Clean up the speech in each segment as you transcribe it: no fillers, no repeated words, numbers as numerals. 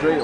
Straight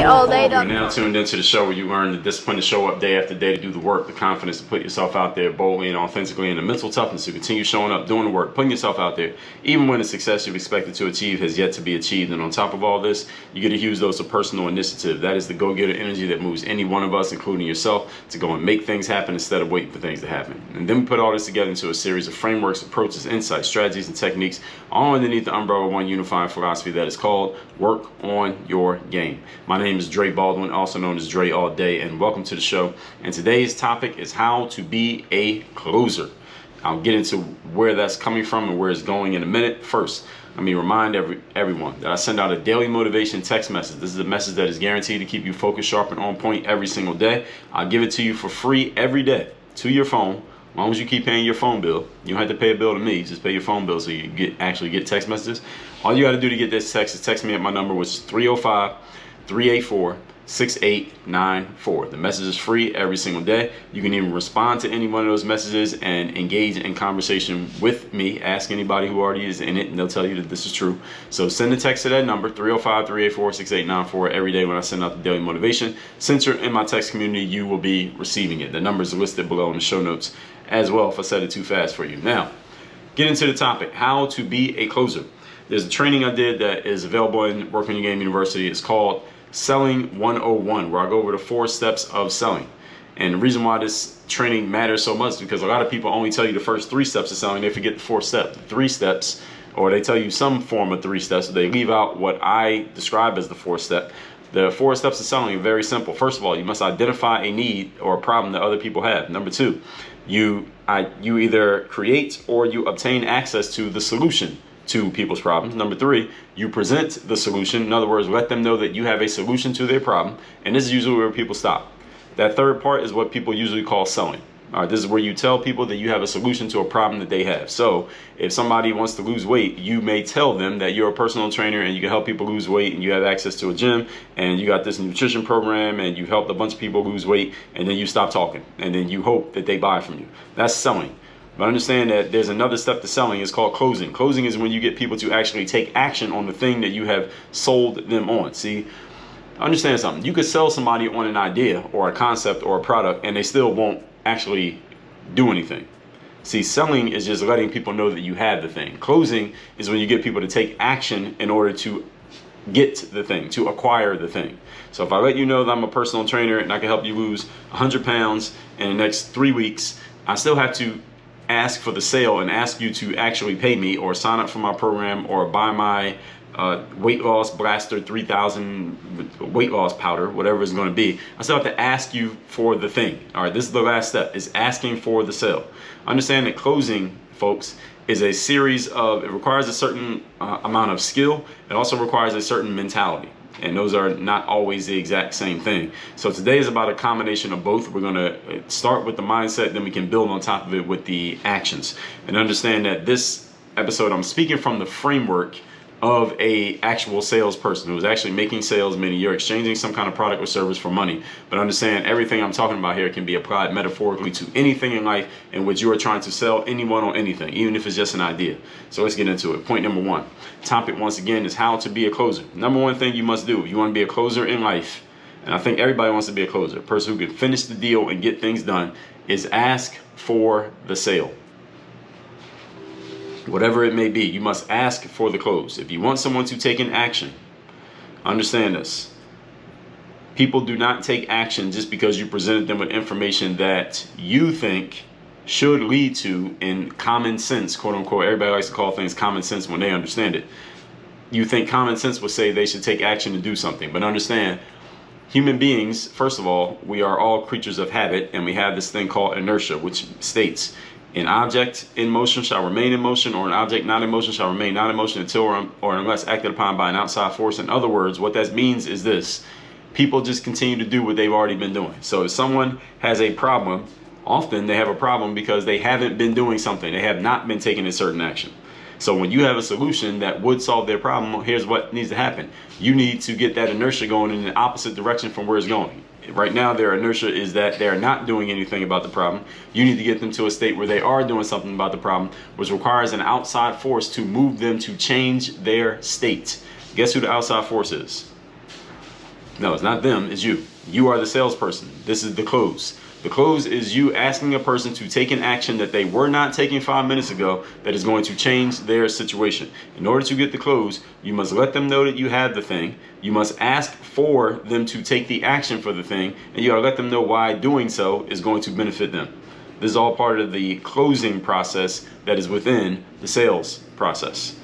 all day. You're now tuned into the show where you learn the discipline to show up day after day to do the work, the confidence to put yourself out there boldly and authentically, and the mental toughness to continue showing up, doing the work, putting yourself out there, even when the success you've expected to achieve has yet to be achieved. And on top of all this, you get a huge dose of personal initiative. That is the go-getter energy that moves any one of us, including yourself, to go and make things happen instead of waiting for things to happen. And then we put all this together into a series of frameworks, approaches, insights, strategies, and techniques, all underneath the umbrella of one unifying philosophy that is called work on your game. My name is Dre Baldwin, also known as Dre All Day, and welcome to the show. And today's topic is how to be a closer. I'll get into where that's coming from and where it's going in a minute. First, let me remind everyone that I send out a daily motivation text message. This is a message that is guaranteed to keep you focused, sharp, and on point every single day. I'll give it to you for free every day to your phone. As long as you keep paying your phone bill. You don't have to pay a bill to me. Just pay your phone bill so you actually get text messages. All you got to do to get this text is text me at my number, which is 305-384-6894. The message is free every single day. You can even respond to any one of those messages and engage in conversation with me. Ask anybody who already is in it, and they'll tell you that this is true. So send a text to that number, 305-384-6894, every day when I send out the daily motivation. Since you're in my text community, you will be receiving it. The numbers are listed below in the show notes as well if I said it too fast for you. Now, get into the topic, how to be a closer. There's a training I did that is available in Work on Your Game University. It's called Selling 101, where I go over the 4 steps of selling. And the reason why this training matters so much is because a lot of people only tell you the first 3 steps of selling. They forget the 4th step, the 3 steps, or they tell you some form of 3 steps. So they leave out what I describe as the 4th step. The 4 steps of selling are very simple. First of all, you must identify a need or a problem that other people have. Number 2, you either create or you obtain access to the solution to people's problems. Number 3, you present the solution. In other words, let them know that you have a solution to their problem. And this is usually where people stop. That 3rd part is what people usually call selling. All right, this is where you tell people that you have a solution to a problem that they have. So if somebody wants to lose weight, you may tell them that you're a personal trainer and you can help people lose weight and you have access to a gym and you got this nutrition program and you've helped a bunch of people lose weight, and then you stop talking and then you hope that they buy from you. That's selling. But understand that there's another step to selling. It's called closing. Closing is when you get people to actually take action on the thing that you have sold them on. See, understand something. You could sell somebody on an idea or a concept or a product and they still won't actually do anything. See, selling is just letting people know that you have the thing. Closing is when you get people to take action in order to get the thing, to acquire the thing. So if I let you know that I'm a personal trainer and I can help you lose 100 pounds in the next 3 weeks, I still have to ask for the sale and ask you to actually pay me or sign up for my program or buy my weight loss blaster 3000 weight loss powder, whatever it's going to be. I still have to ask you for the thing. All right, this is the last step, is asking for the sale. Understand that closing, folks, is a series of, it requires a certain amount of skill. It also requires a certain mentality. And those are not always the exact same thing. So today is about a combination of both. We're going to start with the mindset, then we can build on top of it with the actions. And understand that this episode, I'm speaking from the framework of a actual salesperson who's actually making sales, meaning you're exchanging some kind of product or service for money. But understand, everything I'm talking about here can be applied metaphorically to anything in life in which you are trying to sell anyone on anything, even if it's just an idea. So let's get into it. Point number 1. Topic, once again, is how to be a closer. Number 1 thing you must do if you want to be a closer in life, and I think everybody wants to be a closer, a person who can finish the deal and get things done, is ask for the sale. Whatever it may be, you must ask for the close. If you want someone to take an action, understand this. People do not take action just because you presented them with information that you think should lead to, in common sense, quote unquote. Everybody likes to call things common sense when they understand it. You think common sense would say they should take action to do something. But understand, human beings, first of all, we are all creatures of habit, and we have this thing called inertia, which states, an object in motion shall remain in motion, or an object not in motion shall remain not in motion until or unless acted upon by an outside force. In other words, what that means is this: people just continue to do what they've already been doing. So if someone has a problem, often they have a problem because they haven't been doing something. They have not been taking a certain action. So when you have a solution that would solve their problem, here's what needs to happen. You need to get that inertia going in the opposite direction from where it's going. Right now, their inertia is that they're not doing anything about the problem. You need to get them to a state where they are doing something about the problem, which requires an outside force to move them to change their state. Guess who the outside force is? No, it's not them, it's you. You are the salesperson. This is the close. The close is you asking a person to take an action that they were not taking 5 minutes ago that is going to change their situation. In order to get the close, you must let them know that you have the thing. You must ask for them to take the action for the thing, and you gotta let them know why doing so is going to benefit them. This is all part of the closing process that is within the sales process.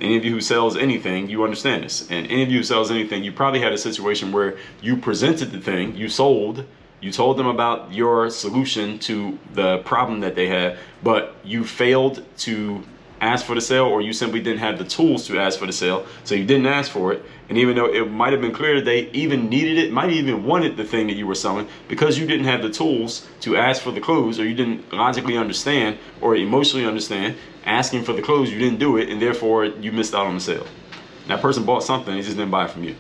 Any of you who sells anything, you understand this. And any of you who sells anything, you probably had a situation where you presented the thing, you sold, you told them about your solution to the problem that they had, but you failed to ask for the sale, or you simply didn't have the tools to ask for the sale, so you didn't ask for it. And even though it might have been clear that they even needed it, might even wanted the thing that you were selling, because you didn't have the tools to ask for the close, or you didn't logically understand or emotionally understand asking for the close, you didn't do it, and therefore you missed out on the sale. That person bought something, they just didn't buy it from you.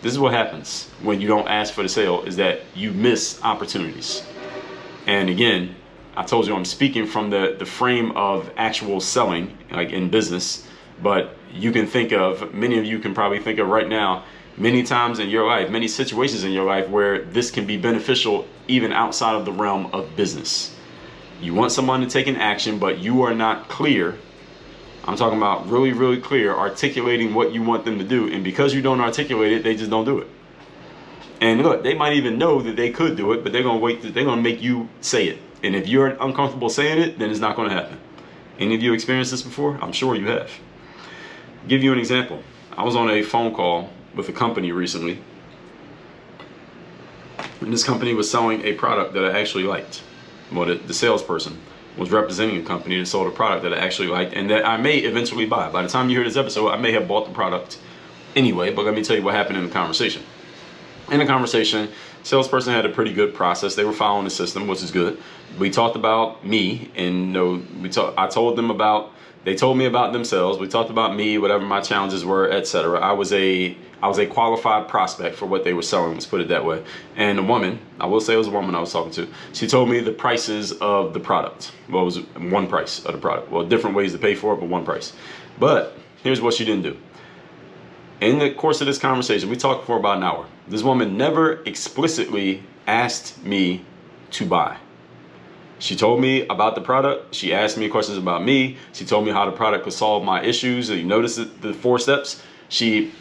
This is what happens when you don't ask for the sale, is that you miss opportunities. And again, I told you I'm speaking from the frame of actual selling, like in business, but you can think of, many of you can probably think of right now, many times in your life, many situations in your life where this can be beneficial even outside of the realm of business. You want someone to take an action, but you are not clear. I'm talking about really, really clear, articulating what you want them to do. And because you don't articulate it, they just don't do it. And look, they might even know that they could do it, but they're going to wait. They're going to make you say it. And if you're uncomfortable saying it, then it's not going to happen. Any of you experienced this before? I'm sure you have. I'll give you an example. I was on a phone call with a company recently. And this company was selling a product that I actually liked. Well, the salesperson was representing a company that sold a product that I actually liked and that I may eventually buy. By the time you hear this episode, I may have bought the product anyway, but let me tell you what happened in the conversation. In the conversation, salesperson had a pretty good process. They were following the system, which is good. We talked about me, and I told them about, they told me about themselves. We talked about me, whatever my challenges were, etc. I was a qualified prospect for what they were selling, let's put it that way. And the woman, I will say it was a woman I was talking to, she told me the prices of the product. Well, it was one price of the product. Well, different ways to pay for it, but one price. But here's what she didn't do. In the course of this conversation, we talked for about an hour. This woman never explicitly asked me to buy. She told me about the product. She asked me questions about me. She told me how the product could solve my issues. You notice the 4 steps? She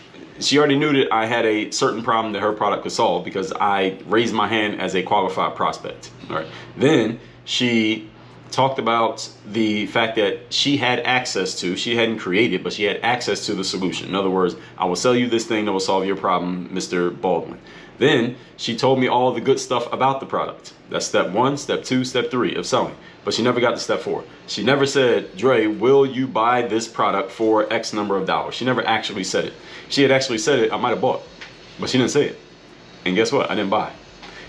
already knew that I had a certain problem that her product could solve because I raised my hand as a qualified prospect. All right. Then she talked about the fact that she had access to, she hadn't created, but she had access to the solution. In other words, I will sell you this thing that will solve your problem, Mr. Baldwin. Then she told me all the good stuff about the product. That's step 1, step 2, step 3 of selling. But she never got to step 4. She never said, Dre, will you buy this product for X number of dollars? She never actually said it. If she had actually said it, I might have bought, but she didn't say it. And guess what? I didn't buy.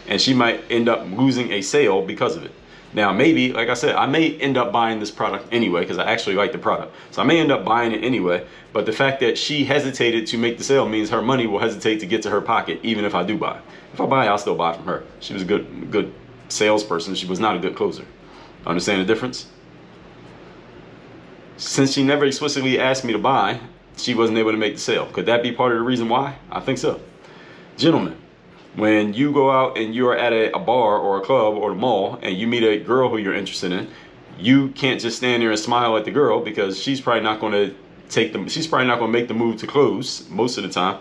And she might end up losing a sale because of it. Now, maybe, like I said, I may end up buying this product anyway because I actually like the product. So I may end up buying it anyway, but the fact that she hesitated to make the sale means her money will hesitate to get to her pocket even if I do buy. If I buy, I'll still buy from her. She was a good salesperson. She was not a good closer. Understand the difference? Since she never explicitly asked me to buy, she wasn't able to make the sale. Could that be part of the reason why? I think so. Gentlemen, when you go out and you're at a bar or a club or the mall and you meet a girl who you're interested in, you can't just stand there and smile at the girl because she's probably not going to make the move to close most of the time.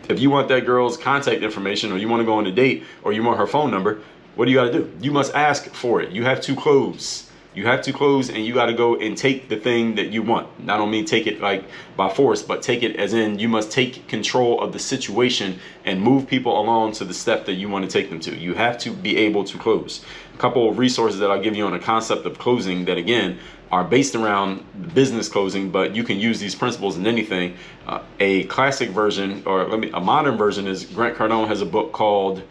If you want that girl's contact information, or you want to go on a date, or you want her phone number, what do you got to do? You must ask for it. You have to close. You have to close, and you got to go and take the thing that you want. I don't mean take it like by force, but take it as in you must take control of the situation and move people along to the step that you want to take them to. You have to be able to close. A couple of resources that I'll give you on the concept of closing that, again, are based around business closing, but you can use these principles in anything. A classic version, or a modern version, is Grant Cardone has a book called,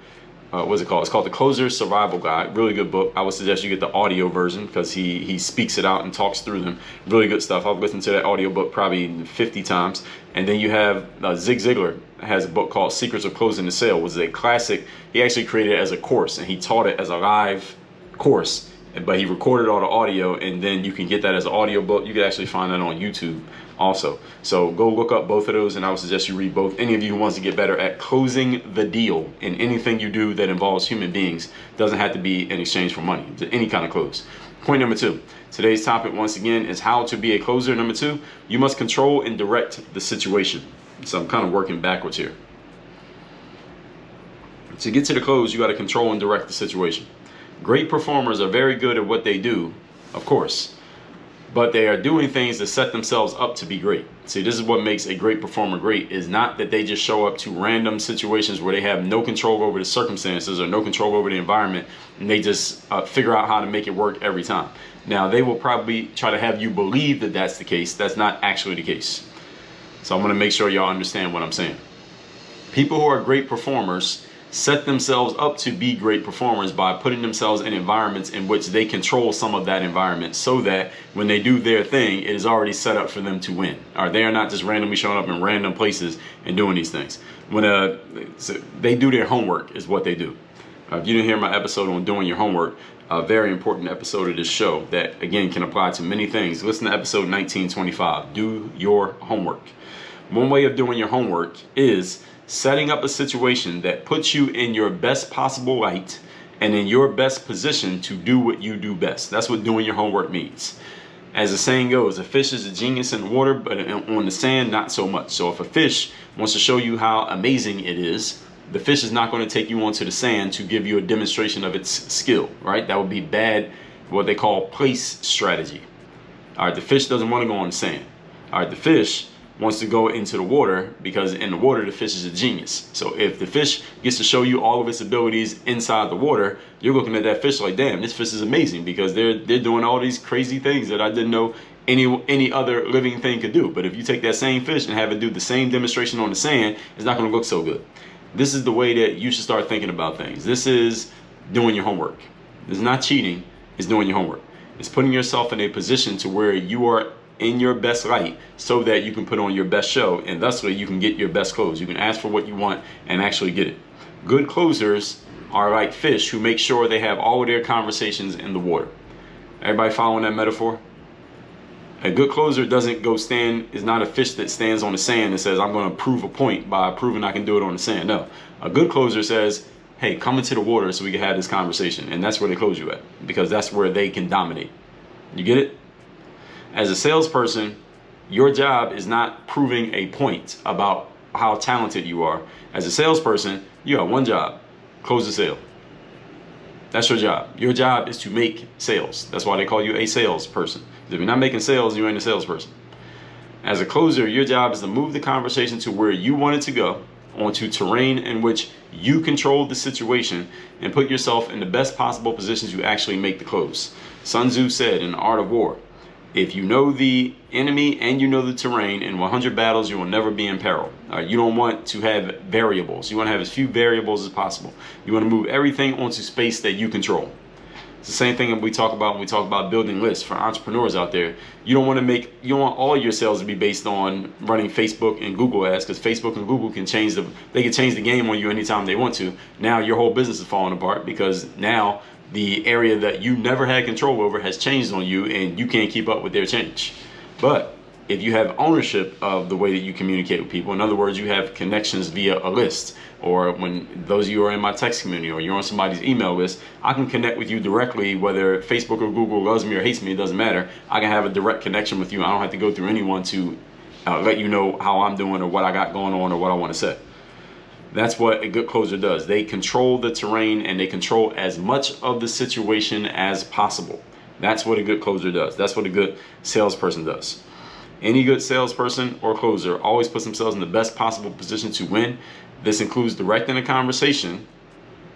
what's it called? It's called The Closer's Survival Guide. Really good book. I would suggest you get the audio version because he speaks it out and talks through them. Really good stuff. I've listened to that audio book probably 50 times. And then you have Zig Ziglar has a book called Secrets of Closing the Sale, which is a classic. He actually created it as a course, and he taught it as a live course but he recorded all the audio, and then you can get that as an audio book. You can actually find that on YouTube also. So go look up both of those, and I would suggest you read both. Any of you who wants to get better at closing the deal in anything you do that involves human beings, doesn't have to be in exchange for money, any kind of close. Point number 2. Today's topic, once again, is how to be a closer. Number 2, you must control and direct the situation. So I'm kind of working backwards here. To get to the close, you got to control and direct the situation. Great performers are very good at what they do, of course, but they are doing things to set themselves up to be great. See, this is what makes a great performer great, is not that they just show up to random situations where they have no control over the circumstances or no control over the environment, and they just figure out how to make it work every time. Now, they will probably try to have you believe that that's the case. That's not actually the case. So I'm going to make sure y'all understand what I'm saying. People who are great performers set themselves up to be great performers by putting themselves in environments in which they control some of that environment, so that when they do their thing, it is already set up for them to win. Or they are not just randomly showing up in random places and doing these things. When so they do their homework is what they do. If you didn't hear my episode on doing your homework, a very important episode of this show that, again, can apply to many things. Listen to episode 1925, Do Your Homework. One way of doing your homework is setting up a situation that puts you in your best possible light and in your best position to do what you do best. That's what doing your homework means. As the saying goes, a fish is a genius in the water, but on the sand, not so much. So if a fish wants to show you how amazing it is, the fish is not going to take you onto the sand to give you a demonstration of its skill, right? That would be bad, what they call place strategy. All right, the fish doesn't want to go on the sand. All right, the fish wants to go into the water, because in the water the fish is a genius. So if the fish gets to show you all of its abilities inside the water, you're looking at that fish like, damn, this fish is amazing, because they're doing all these crazy things that I didn't know any other living thing could do. But if you take that same fish and have it do the same demonstration on the sand, it's not going to look so good. This is the way that you should start thinking about things. This is doing your homework. This is not cheating, it's doing your homework. It's putting yourself in a position to where you are in your best light, so that you can put on your best show, and thusly you can get your best close. You can ask for what you want and actually get it. Good closers are like fish who make sure they have all of their conversations in the water. Everybody following that metaphor? A good closer doesn't go stand, is not a fish that stands on the sand and says, I'm going to prove a point by proving I can do it on the sand. No, a good closer says, hey, come into the water so we can have this conversation. And that's where they close you at, because that's where they can dominate. You get it? As a salesperson, your job is not proving a point about how talented you are. As a salesperson, you have one job: close the sale. That's your job. Your job is to make sales. That's why they call you a salesperson. If you're not making sales, you ain't a salesperson. As a closer, your job is to move the conversation to where you want it to go, onto terrain in which you control the situation, and put yourself in the best possible position to actually make the close. Sun Tzu said in The Art of War, if you know the enemy and you know the terrain, in 100 battles, you will never be in peril. You don't want to have variables. You want to have as few variables as possible. You want to move everything onto space that you control. It's the same thing that we talk about when we talk about building lists for entrepreneurs out there. You don't want all your sales to be based on running Facebook and Google ads, because Facebook and Google can change the game on you anytime they want to. Now your whole business is falling apart, because now the area that you never had control over has changed on you, and you can't keep up with their change. But if you have ownership of the way that you communicate with people, in other words, you have connections via a list, or when those of you are in my text community, or you're on somebody's email list, I can connect with you directly, whether Facebook or Google loves me or hates me, it doesn't matter. I can have a direct connection with you. I don't have to go through anyone to let you know how I'm doing, or what I got going on, or what I want to say. That's what a good closer does. They control the terrain, and they control as much of the situation as possible. That's what a good closer does. That's what a good salesperson does. Any good salesperson or closer always puts themselves in the best possible position to win. This includes directing a conversation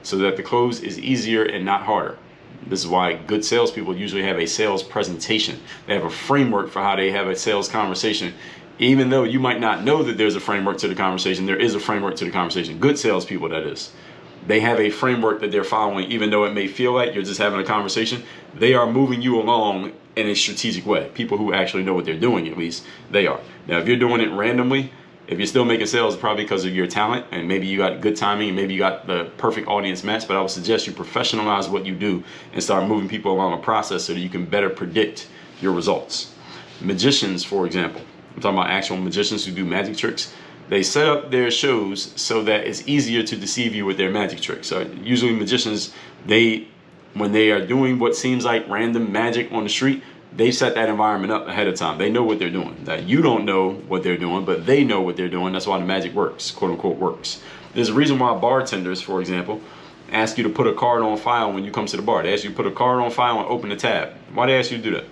so that the close is easier and not harder. This is why good salespeople usually have a sales presentation. They have a framework for how they have a sales conversation. Even though you might not know that there's a framework to the conversation, there is a framework to the conversation. Good salespeople, that is. They have a framework that they're following, even though it may feel like you're just having a conversation. They are moving you along in a strategic way. People who actually know what they're doing, at least, they are. Now, if you're doing it randomly, If you're still making sales, it's probably because of your talent, and maybe you got good timing, and maybe you got the perfect audience match. But I would suggest you professionalize what you do and start moving people along a process so that you can better predict your results. Magicians, for example, I'm talking about actual magicians who do magic tricks. They set up their shows so that it's easier to deceive you with their magic tricks. So usually magicians, when they are doing what seems like random magic on the street, they set that environment up ahead of time. They know what they're doing. That you don't know what they're doing, but they know what they're doing. That's why the magic works, quote unquote works. There's a reason why bartenders, for example, ask you to put a card on file when you come to the bar. They ask you to put a card on file and open the tab. Why do they ask you to do that?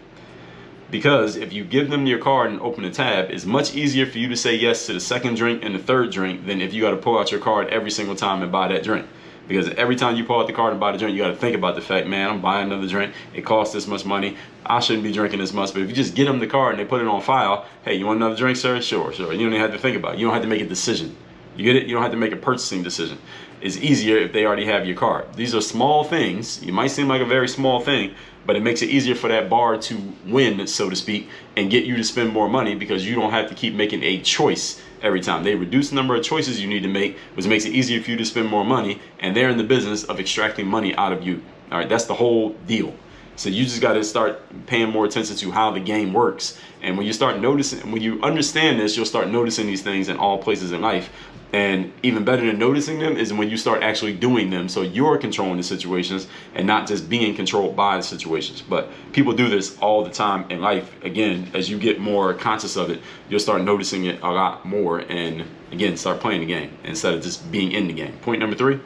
Because if you give them your card and open the tab, it's much easier for you to say yes to the second drink and the third drink than if you got to pull out your card every single time and buy that drink. Because every time you pull out the card and buy the drink, you got to think about the fact, man, I'm buying another drink. It costs this much money. I shouldn't be drinking this much. But if you just get them the card and they put it on file, hey, you want another drink, sir? Sure. You don't even have to think about it. You don't have to make a decision. You get it? You don't have to make a purchasing decision. It's easier if they already have your card. These are small things. It might seem like a very small thing, but it makes it easier for that bar to win, so to speak, and get you to spend more money because you don't have to keep making a choice every time. They reduce the number of choices you need to make, which makes it easier for you to spend more money, and they're in the business of extracting money out of you. All right, that's the whole deal. So you just got to start paying more attention to how the game works. And when you start noticing, when you understand this, you'll start noticing these things in all places in life. And even better than noticing them is when you start actually doing them. So you're controlling the situations and not just being controlled by the situations. But people do this all the time in life. Again, as you get more conscious of it, you'll start noticing it a lot more. And again, start playing the game instead of just being in the game. Point number 3,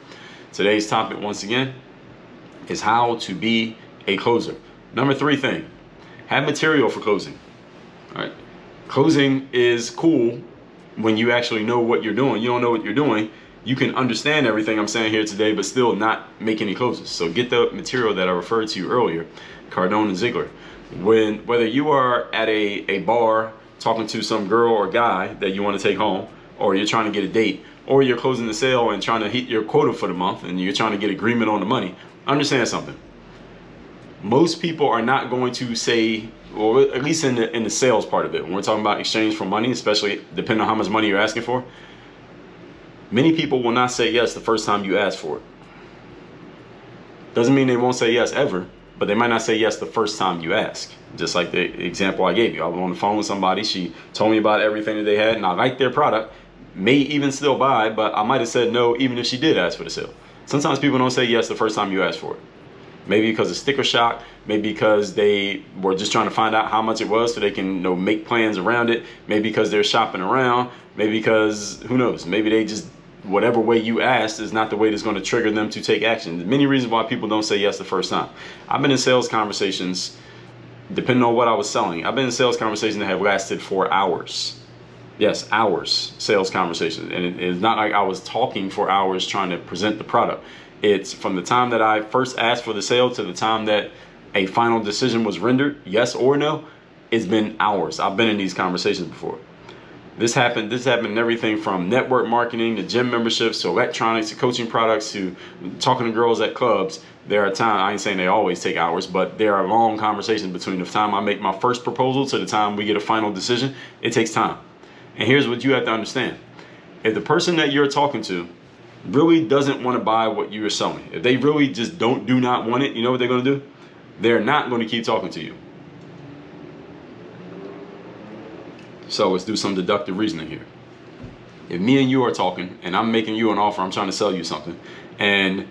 today's topic once again is how to be a closer. Number 3 thing, have material for closing. All right, closing is cool when you actually know what you're doing. You don't know what you're doing, you can understand everything I'm saying here today, but still not make any closes. So get the material that I referred to earlier, Cardone and Ziegler. Whether you are at a bar talking to some girl or guy that you want to take home, or you're trying to get a date, or you're closing the sale and trying to hit your quota for the month and you're trying to get agreement on the money, understand something. Most people are not going to say, or at least in the sales part of it, when we're talking about exchange for money, especially depending on how much money you're asking for, many people will not say yes the first time you ask for it. Doesn't mean they won't say yes ever, but they might not say yes the first time you ask. Just like the example I gave you. I was on the phone with somebody, she told me about everything that they had, and I liked their product, may even still buy, but I might have said no even if she did ask for the sale. Sometimes people don't say yes the first time you ask for it. Maybe because of sticker shock, maybe because they were just trying to find out how much it was so they can make plans around it, maybe because they're shopping around, maybe because, who knows, maybe they just, whatever way you asked is not the way that's going to trigger them to take action. There's many reasons why people don't say yes the first time. I've been in sales conversations, depending on what I was selling, I've been in sales conversations that have lasted for hours. Yes, hours, sales conversations. And it's not like I was talking for hours trying to present the product. It's from the time that I first asked for the sale to the time that a final decision was rendered, yes or no, it's been hours. I've been in these conversations before. This happened in everything from network marketing to gym memberships to electronics to coaching products to talking to girls at clubs. There are times, I ain't saying they always take hours, but there are long conversations between the time I make my first proposal to the time we get a final decision. It takes time. And here's what you have to understand. If the person that you're talking to really doesn't want to buy what you are selling, if they really just do not want it, you know what they're going to do? They're not going to keep talking to you. So let's do some deductive reasoning here. If me and you are talking and I'm making you an offer, I'm trying to sell you something, and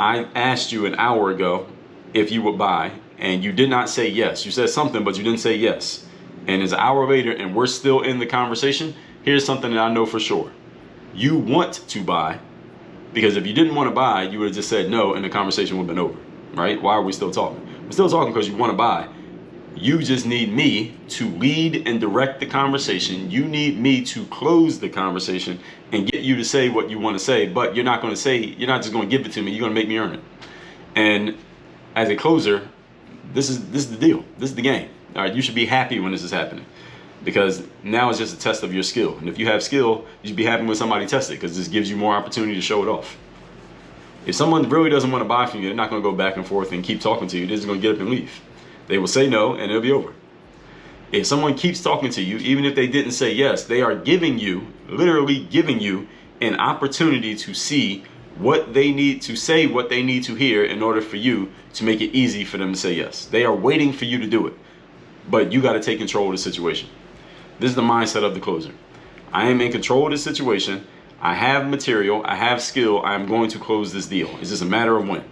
I asked you an hour ago if you would buy, and you did not say yes. You said something, but you didn't say yes. And it's an hour later and we're still in the conversation. Here's something that I know for sure. You want to buy, because if you didn't want to buy, you would have just said no and the conversation would have been over, right? Why are we still talking? We're still talking because you want to buy. You just need me to lead and direct the conversation. You need me to close the conversation and get you to say what you want to say, but you're not going to say, you're not just going to give it to me, you're going to make me earn it. And as a closer, this is the deal. This is the game. All right, you should be happy when this is happening, because now it's just a test of your skill. And if you have skill, you should be happy when somebody tests it, because this gives you more opportunity to show it off. If someone really doesn't want to buy from you, they're not going to go back and forth and keep talking to you. They're just going to get up and leave. They will say no and it'll be over. If someone keeps talking to you, even if they didn't say yes, they are giving you, literally giving you, an opportunity to see what they need to say, what they need to hear in order for you to make it easy for them to say yes. They are waiting for you to do it, but you got to take control of the situation. This is the mindset of the closer. I am in control of this situation. I have material, I have skill, I am going to close this deal. It's just a matter of when.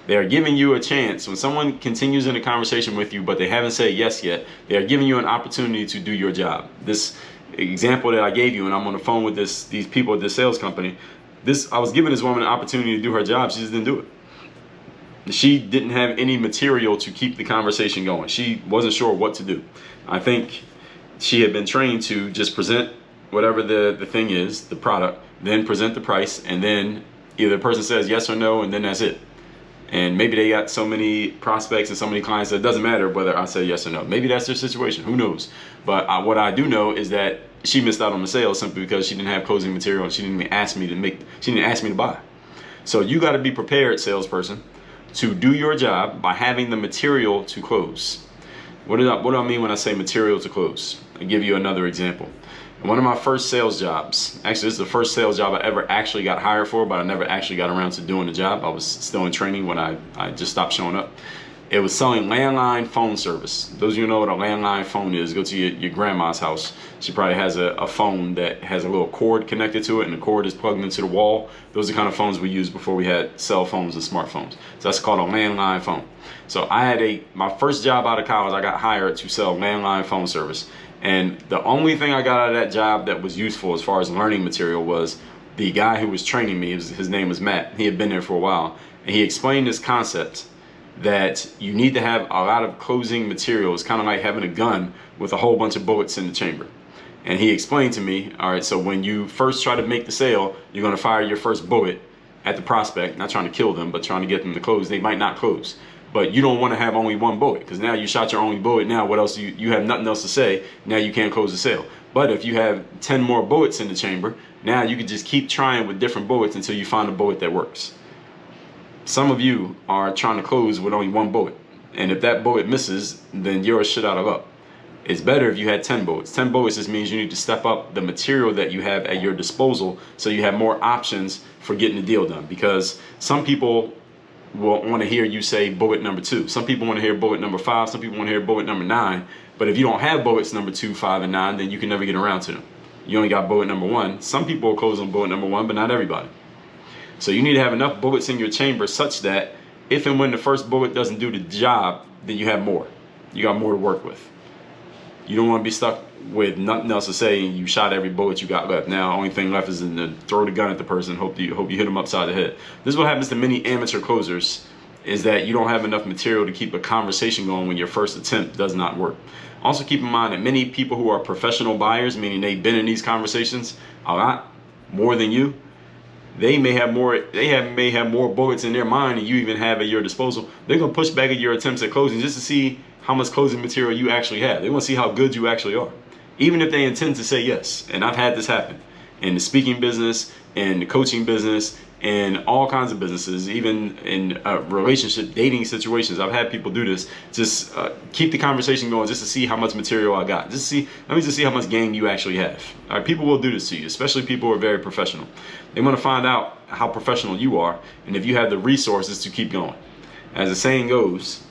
They are giving you a chance. When someone continues in a conversation with you, but they haven't said yes yet, they are giving you an opportunity to do your job. This example that I gave you, and I'm on the phone with these people at this sales company, I was giving this woman an opportunity to do her job. She just didn't do it. She didn't have any material to keep the conversation going. She wasn't sure what to do. I think she had been trained to just present whatever the thing is, the product, then present the price, and then either the person says yes or no, and then that's it. And maybe they got so many prospects and so many clients that it doesn't matter whether I say yes or no. Maybe that's their situation. Who knows? But what I do know is that she missed out on the sale simply because she didn't have closing material and she didn't even ask me to buy. So you got to be prepared, salesperson, to do your job by having the material to close. What do I mean when I say material to close? I'll give you another example. One of my first sales jobs, actually this is the first sales job I ever actually got hired for, but I never actually got around to doing the job. I was still in training when I just stopped showing up. It was selling landline phone service. Those of you who know what a landline phone is, go to your grandma's house. She probably has a phone that has a little cord connected to it, and the cord is plugged into the wall. Those are the kind of phones we used before we had cell phones and smartphones. So that's called a landline phone. So I had my first job out of college, I got hired to sell landline phone service. And the only thing I got out of that job that was useful as far as learning material was the guy who was training me. His name was Matt. He had been there for a while. And he explained this concept that you need to have a lot of closing material. It's kind of like having a gun with a whole bunch of bullets in the chamber. And he explained to me, all right, so when you first try to make the sale, you're going to fire your first bullet at the prospect, not trying to kill them, but trying to get them to close. They might not close. But you don't want to have only one bullet, because now you shot your only bullet. Now what else? You have nothing else to say. Now you can't close the sale. But if you have 10 more bullets in the chamber, now you can just keep trying with different bullets until you find a bullet that works. Some of you are trying to close with only one bullet. And if that bullet misses, then you're a shit out of luck. It's better if you had 10 bullets. 10 bullets just means you need to step up the material that you have at your disposal so you have more options for getting the deal done. Because some people will want to hear you say bullet number 2. Some people want to hear bullet number 5. Some people want to hear bullet number 9. But if you don't have bullets number 2, 5, and 9, then you can never get around to them. You only got bullet number 1. Some people will close on bullet number 1, but not everybody. So you need to have enough bullets in your chamber such that if and when the first bullet doesn't do the job, then you have more. You got more to work with. You don't want to be stuck with nothing else to say and you shot every bullet you got left. Now, only thing left is to throw the gun at the person, hope you hit them upside the head. This is what happens to many amateur closers, is that you don't have enough material to keep a conversation going when your first attempt does not work. Also keep in mind that many people who are professional buyers, meaning they've been in these conversations a lot more than you, they may have more bullets in their mind than you even have at your disposal. They're going to push back at your attempts at closing just to see how much closing material you actually have. They want to see how good you actually are, even if they intend to say yes. And I've had this happen in the speaking business, in the coaching business, in all kinds of businesses, even in relationship dating situations. I've had people do this. Just keep the conversation going just to see how much material I got. Just see how much game you actually have. All right, people will do this to you, especially people who are very professional. They want to find out how professional you are and if you have the resources to keep going. As the saying goes,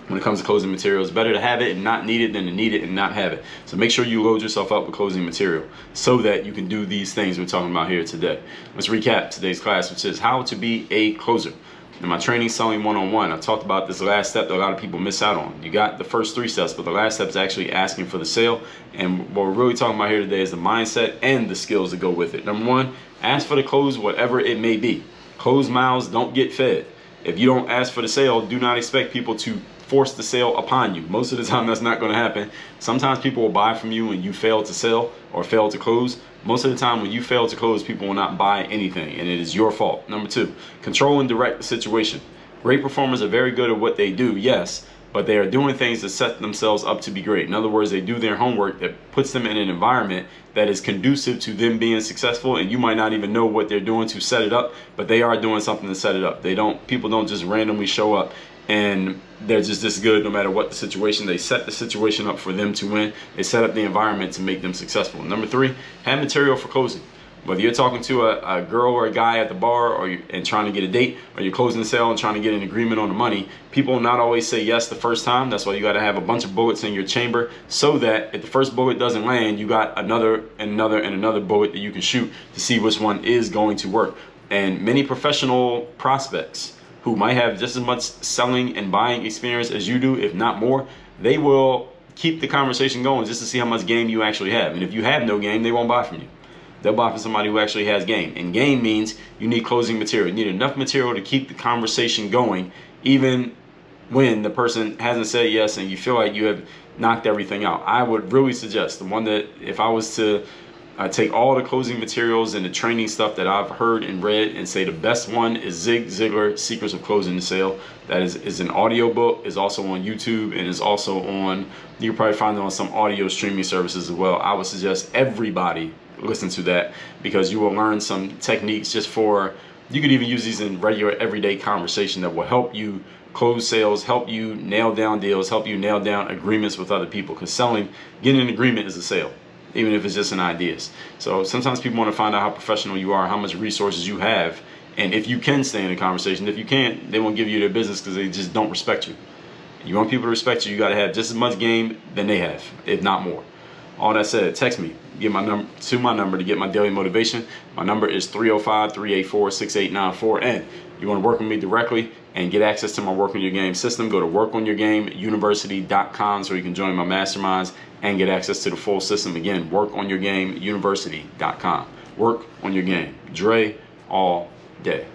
when it comes to closing material, it's better to have it and not need it than to need it and not have it. So make sure you load yourself up with closing material so that you can do these things we're talking about here today. Let's recap today's class, which is how to be a closer. In my training, Selling 101, I talked about this last step that a lot of people miss out on. You got the first 3 steps, but the last step is actually asking for the sale. And what we're really talking about here today is the mindset and the skills that go with it. Number 1, ask for the close, whatever it may be. Closed mouths don't get fed. If you don't ask for the sale, do not expect people to force the sale upon you. Most of the time that's not going to happen. Sometimes people will buy from you and you fail to sell or fail to close. Most of the time when you fail to close, people will not buy anything, and it is your fault. Number 2, control and direct the situation. Great performers are very good at what they do, yes, but they are doing things to set themselves up to be great. In other words, they do their homework that puts them in an environment that is conducive to them being successful, and you might not even know what they're doing to set it up, but they are doing something to set it up. People don't just randomly show up and they're just this good no matter what the situation. They set the situation up for them to win. They set up the environment to make them successful. Number 3, have material for closing. Whether you're talking to a girl or a guy at the bar and trying to get a date, or you're closing the sale and trying to get an agreement on the money, people will not always say yes the first time. That's why you got to have a bunch of bullets in your chamber, so that if the first bullet doesn't land, you got another and another and another bullet that you can shoot to see which one is going to work. And many professional prospects who might have just as much selling and buying experience as you do, if not more, they will keep the conversation going just to see how much game you actually have. And if you have no game, they won't buy from you. They'll buy from somebody who actually has game. And game means you need closing material. You need enough material to keep the conversation going, even when the person hasn't said yes and you feel like you have knocked everything out. I would really suggest the one that, if I was to take all the closing materials and the training stuff that I've heard and read, and say the best one is Zig Ziglar, Secrets of Closing the Sale. That is an audio book, is also on YouTube, and is also on, you can probably find it on some audio streaming services as well. I would suggest everybody listen to that, because you will learn some techniques just for, you could even use these in regular everyday conversation that will help you close sales, help you nail down deals, help you nail down agreements with other people. Because getting an agreement is a sale, even if it's just an ideas. So sometimes people want to find out how professional you are, how much resources you have, and if you can stay in a conversation. If you can't, they won't give you their business because they just don't respect you. You want people to respect you, you got to have just as much game than they have, if not more. All that said, text me, get my number to get my daily motivation. My number is 305-384-6894. And you want to work with me directly and get access to my Work on Your Game system, go to workonyourgameuniversity.com so you can join my masterminds and get access to the full system. Again, workonyourgameuniversity.com. Work on your game. Dre all day.